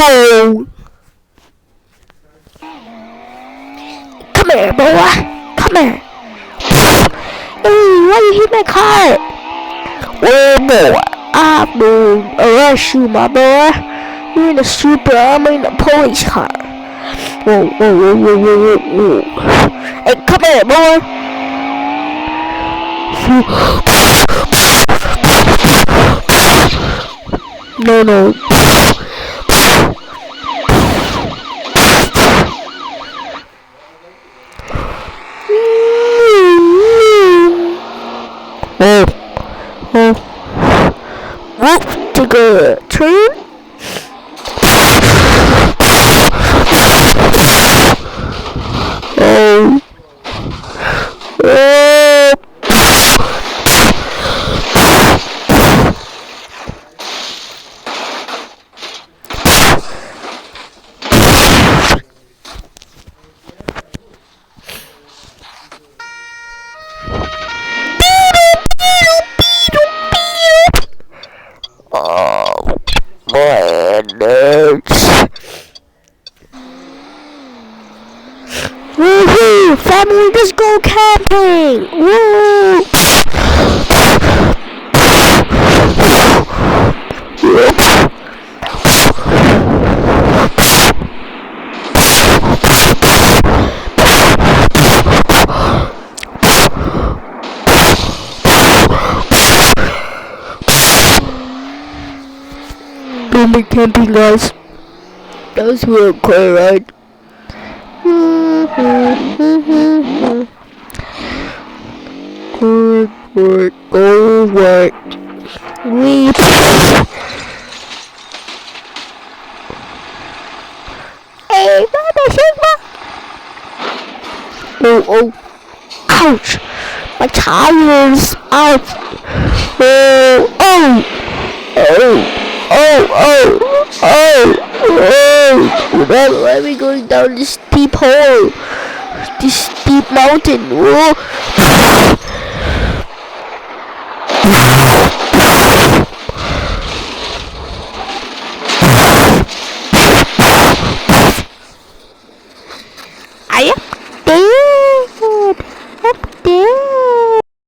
Whoa! Come here, boy. Come here. Hey, why you hit my car? Oh boy, I'm gonna arrest you, my boy. You're in a super, I'm in a police car. Whoa, whoa, whoa, whoa, whoa, whoa, whoa. Hey, come here, boy. No, no. Oh, oh. Whoop, take a turn. Oh. Oh. Oh, my nerves. Woohoo! Family, let's go camping! Woo! Don't be camping, guys. That was real cool, right? Good work, go work. Weep. Hey, Mama Sigma! Oh, oh. Ouch! My tires! Ouch! Oh, oh! Oh! Oh, oh, oh, oh, why are we going down this steep hole? This steep mountain? Whoa.